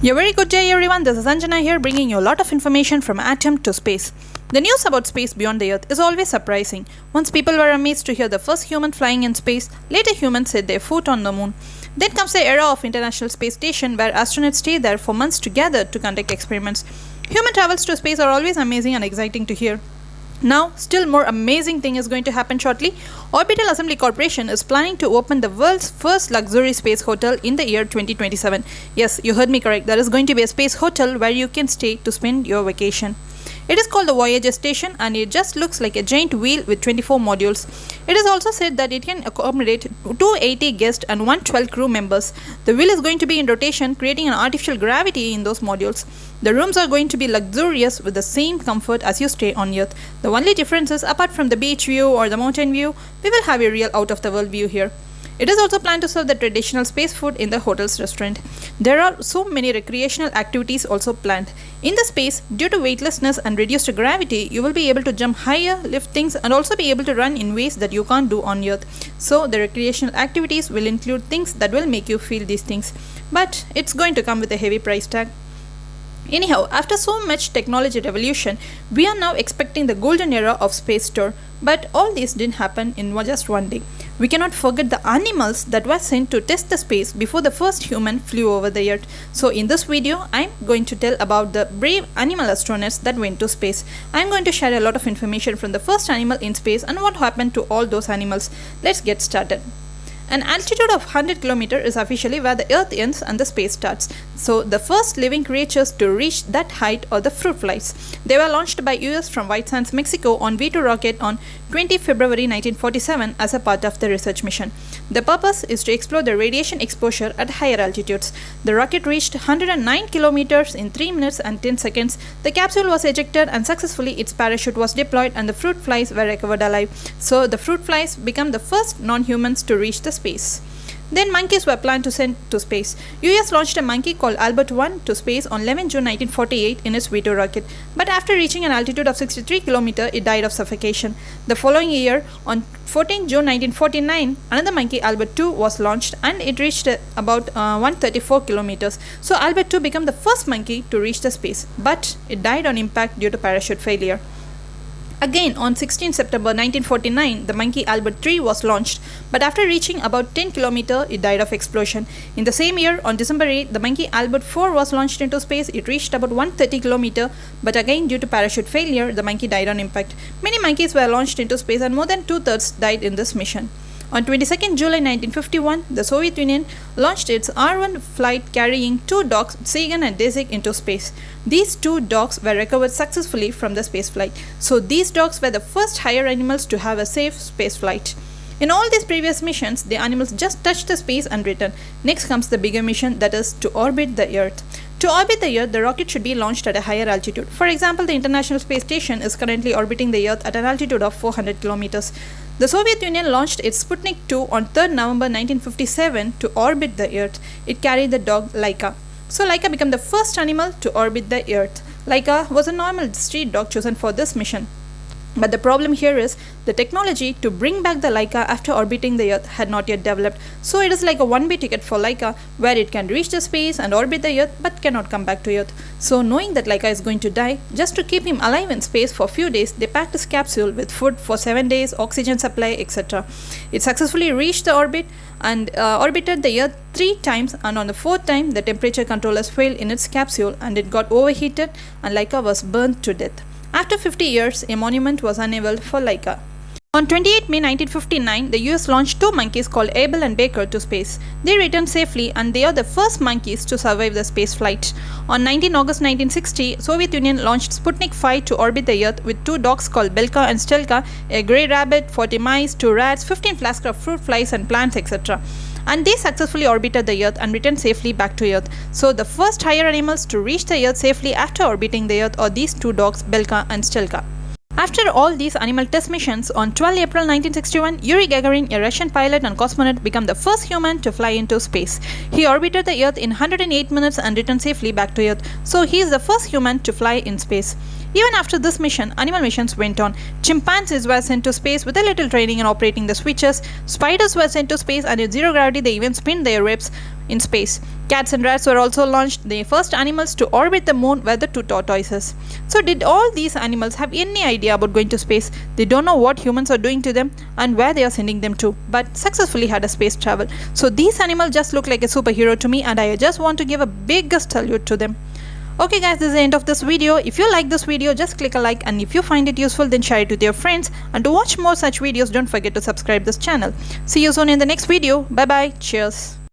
A very good day everyone, this is Anjana here bringing you a lot of information from atom to space. The news about space beyond the earth is always surprising. Once people were amazed to hear the first human flying in space, later humans set their foot on the moon. Then comes the era of International Space Station where astronauts stay there for months together to conduct experiments. Human travels to space are always amazing and exciting to hear. Now, still more amazing thing is going to happen shortly. Orbital Assembly Corporation is planning to open the world's first luxury space hotel in the year 2027. Yes, you heard me correct. There is going to be a space hotel where you can stay to spend your vacation. It is called the Voyager Station and it just looks like a giant wheel with 24 modules. It is also said that it can accommodate 280 guests and 112 crew members. The wheel is going to be in rotation, creating an artificial gravity in those modules. The rooms are going to be luxurious with the same comfort as you stay on Earth. The only difference is, apart from the beach view or the mountain view, we will have a real out-of-the-world view here. It is also planned to serve the traditional space food in the hotel's restaurant. There are so many recreational activities also planned. In the space, due to weightlessness and reduced gravity, you will be able to jump higher, lift things, and also be able to run in ways that you can't do on Earth. So the recreational activities will include things that will make you feel these things. But it's going to come with a heavy price tag. Anyhow, after so much technology revolution, we are now expecting the golden era of space tour. But all this didn't happen in just one day. We cannot forget the animals that were sent to test the space before the first human flew over the earth. So in this video, I'm going to tell about the brave animal astronauts that went to space. I'm going to share a lot of information from the first animal in space and what happened to all those animals. Let's get started. An altitude of 100 km is officially where the Earth ends and the space starts. So the first living creatures to reach that height are the fruit flies. They were launched by US from White Sands, Mexico on V2 rocket on 20 February 1947 as a part of the research mission. The purpose is to explore the radiation exposure at higher altitudes. The rocket reached 109 km in 3 minutes and 10 seconds. The capsule was ejected and successfully its parachute was deployed and the fruit flies were recovered alive. So the fruit flies become the first non-humans to reach the space. Then monkeys were planned to send to space. US launched a monkey called Albert 1 to space on 11 June 1948 in its V2 rocket. But after reaching an altitude of 63 km, it died of suffocation. The following year, on 14 June 1949, another monkey, Albert 2, was launched and it reached about 134 km. So Albert 2 became the first monkey to reach the space, but it died on impact due to parachute failure. Again, on 16 September 1949, the monkey Albert 3 was launched, but after reaching about 10 km, it died of explosion. In the same year, on December 8, the monkey Albert 4 was launched into space. It reached about 130 km, but again due to parachute failure, the monkey died on impact. Many monkeys were launched into space and more than 2/3 died in this mission. On 22nd July 1951, the Soviet Union launched its R-1 flight carrying 2 dogs, Tsegan and Desik, into space. These 2 dogs were recovered successfully from the space flight. So these dogs were the first higher animals to have a safe space flight. In all these previous missions, the animals just touched the space and returned. Next comes the bigger mission, that is to orbit the Earth. To orbit the Earth, the rocket should be launched at a higher altitude. For example, the International Space Station is currently orbiting the Earth at an altitude of 400 km. The Soviet Union launched its Sputnik 2 on 3rd November 1957 to orbit the Earth. It carried the dog Laika. So Laika became the first animal to orbit the Earth. Laika was a normal street dog chosen for this mission. But the problem here is the technology to bring back the Laika after orbiting the Earth had not yet developed. So it is like a one-way ticket for Laika where it can reach the space and orbit the Earth but cannot come back to Earth. So knowing that Laika is going to die, just to keep him alive in space for a few days, they packed his capsule with food for 7 days, oxygen supply, etc. It successfully reached the orbit and orbited the Earth 3 times, and on the 4th time the temperature controllers failed in its capsule and it got overheated and Laika was burnt to death. After 50 years, a monument was unveiled for Laika. On 28 May 1959, the US launched 2 monkeys called Abel and Baker to space. They returned safely and they are the first monkeys to survive the space flight. On 19 August 1960, Soviet Union launched Sputnik 5 to orbit the Earth with 2 dogs called Belka and Stelka, a grey rabbit, 40 mice, 2 rats, 15 flasks of fruit flies and plants, etc. And they successfully orbited the Earth and returned safely back to Earth. So the first higher animals to reach the Earth safely after orbiting the Earth are these 2 dogs, Belka and Stelka. After all these animal test missions, on 12 April 1961, Yuri Gagarin, a Russian pilot and cosmonaut, became the first human to fly into space. He orbited the Earth in 108 minutes and returned safely back to Earth. So he is the first human to fly in space. Even after this mission, animal missions went on. Chimpanzees were sent to space with a little training in operating the switches. Spiders were sent to space and in zero gravity they even spin their webs. in space. Cats and rats were also launched. The first animals to orbit the moon were the two tortoises. So did all these animals have any idea about going to space? They don't know what humans are doing to them and where they are sending them to, but successfully had a space travel. So these animals just look like a superhero to me, and I just want to give a biggest salute to them. Okay guys, this is the end of this video. If you like this video, just click a like, and if you find it useful, then share it with your friends. And to watch more such videos, don't forget to subscribe this channel. See you soon in the next video. Bye bye. Cheers.